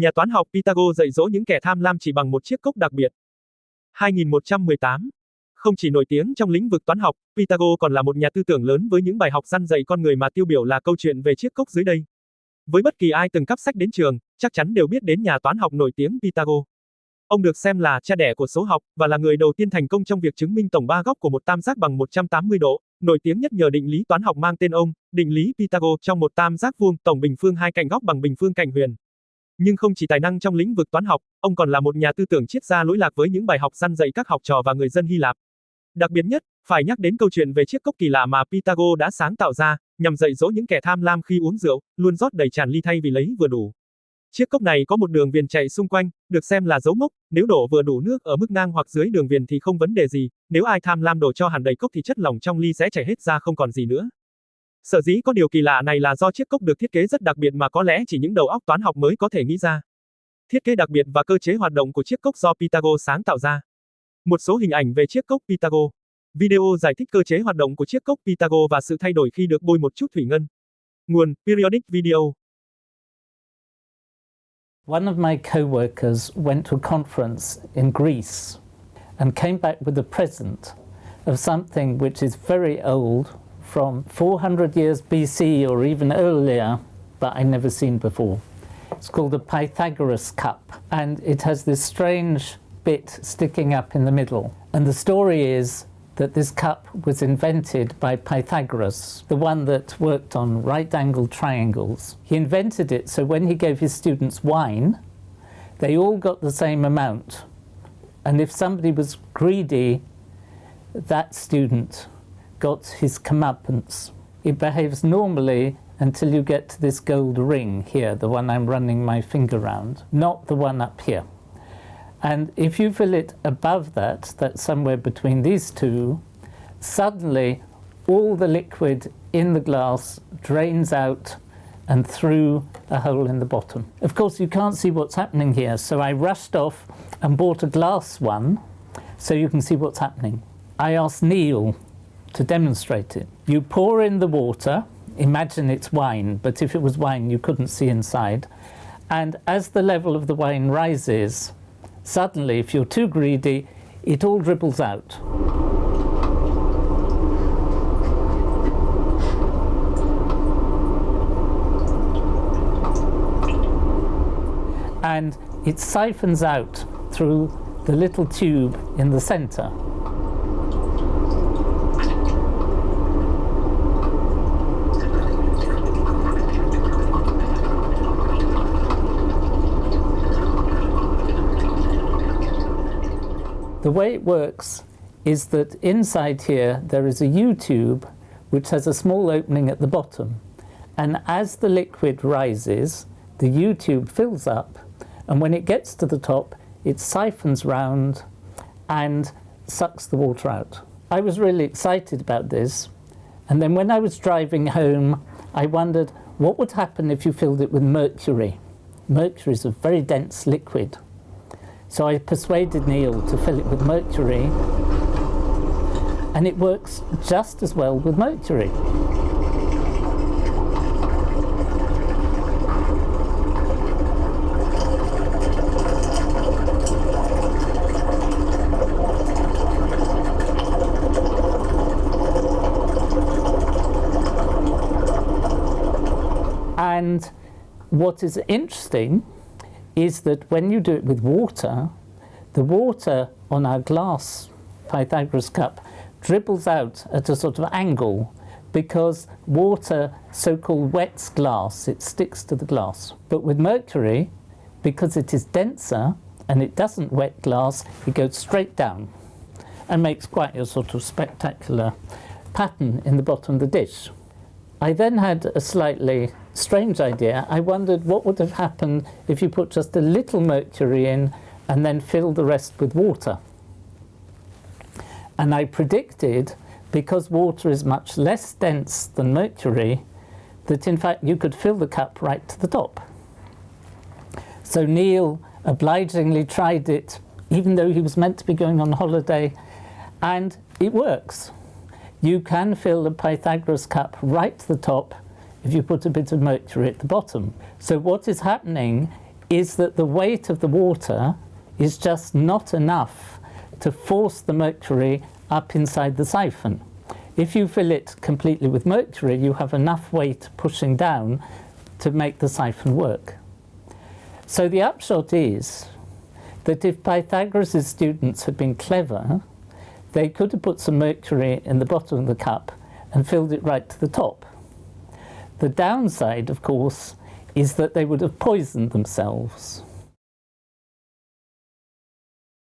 Nhà toán học Pytago dạy dỗ những kẻ tham lam chỉ bằng một chiếc cốc đặc biệt. 2118. Không chỉ nổi tiếng trong lĩnh vực toán học, Pytago còn là một nhà tư tưởng lớn với những bài học răn dạy con người mà tiêu biểu là câu chuyện về chiếc cốc dưới đây. Với bất kỳ ai từng cắp sách đến trường, chắc chắn đều biết đến nhà toán học nổi tiếng Pytago. Ông được xem là cha đẻ của số học, và là người đầu tiên thành công trong việc chứng minh tổng ba góc của một tam giác bằng 180 độ, nổi tiếng nhất nhờ định lý toán học mang tên ông, định lý Pytago trong một tam giác vuông, tổng bình phương hai cạnh góc bằng bình phương cạnh huyền. Nhưng không chỉ tài năng trong lĩnh vực toán học, ông còn là một nhà tư tưởng triết gia lỗi lạc với những bài học răn dạy các học trò và người dân Hy Lạp. Đặc biệt nhất, phải nhắc đến câu chuyện về chiếc cốc kỳ lạ mà Pytago đã sáng tạo ra, nhằm dạy dỗ những kẻ tham lam khi uống rượu, luôn rót đầy tràn ly thay vì lấy vừa đủ. Chiếc cốc này có một đường viền chạy xung quanh, được xem là dấu mốc, nếu đổ vừa đủ nước ở mức ngang hoặc dưới đường viền thì không vấn đề gì, nếu ai tham lam đổ cho hẳn đầy cốc thì chất lỏng trong ly sẽ chảy hết ra không còn gì nữa. Sở dĩ có điều kỳ lạ này là do chiếc cốc được thiết kế rất đặc biệt mà có lẽ chỉ những đầu óc toán học mới có thể nghĩ ra. Thiết kế đặc biệt và cơ chế hoạt động của chiếc cốc do Pytago sáng tạo ra. Một số hình ảnh về chiếc cốc Pytago. Video giải thích cơ chế hoạt động của chiếc cốc Pytago và sự thay đổi khi được bôi một chút thủy ngân. Nguồn: Periodic Video. One of my co-workers went to a conference in Greece and came back with a present of something which is very old, from 400 years BC or even earlier, but I'd never seen before. It's called the Pythagoras cup, and it has this strange bit sticking up in the middle. And the story is that this cup was invented by Pythagoras, the one that worked on right-angled triangles. He invented it so when he gave his students wine, they all got the same amount. And if somebody was greedy, that student got his comeuppance. It behaves normally until you get to this gold ring here, the one I'm running my finger around, not the one up here. And if you fill it above that, that's somewhere between these two, suddenly all the liquid in the glass drains out and through a hole in the bottom. Of course, you can't see what's happening here, so I rushed off and bought a glass one so you can see what's happening. I asked Neil to demonstrate it. You pour in the water, imagine it's wine, but if it was wine, you couldn't see inside. And as the level of the wine rises, suddenly, if you're too greedy, it all dribbles out. And it siphons out through the little tube in the center. The way it works is that inside here there is a U-tube which has a small opening at the bottom, and as the liquid rises, the U-tube fills up, and when it gets to the top, it siphons round and sucks the water out. I was really excited about this, and then when I was driving home, I wondered what would happen if you filled it with mercury. Mercury is a very dense liquid. So I persuaded Neil to fill it with mercury, and it works just as well with mercury. And what is interesting is that when you do it with water, the water on our glass Pythagoras cup dribbles out at a sort of angle because water so-called wets glass, it sticks to the glass. But with mercury, because it is denser and it doesn't wet glass, it goes straight down and makes quite a sort of spectacular pattern in the bottom of the dish. I then had a slightly strange idea. I wondered what would have happened if you put just a little mercury in and then fill the rest with water. And I predicted, because water is much less dense than mercury, that in fact you could fill the cup right to the top. So Neil obligingly tried it, even though he was meant to be going on holiday, and it works. You can fill the Pythagoras cup right to the top if you put a bit of mercury at the bottom. So what is happening is that the weight of the water is just not enough to force the mercury up inside the siphon. If you fill it completely with mercury, you have enough weight pushing down to make the siphon work. So the upshot is that if Pythagoras' students had been clever, they could have put some mercury in the bottom of the cup and filled it right to the top. The downside, of course, is that they would have poisoned themselves.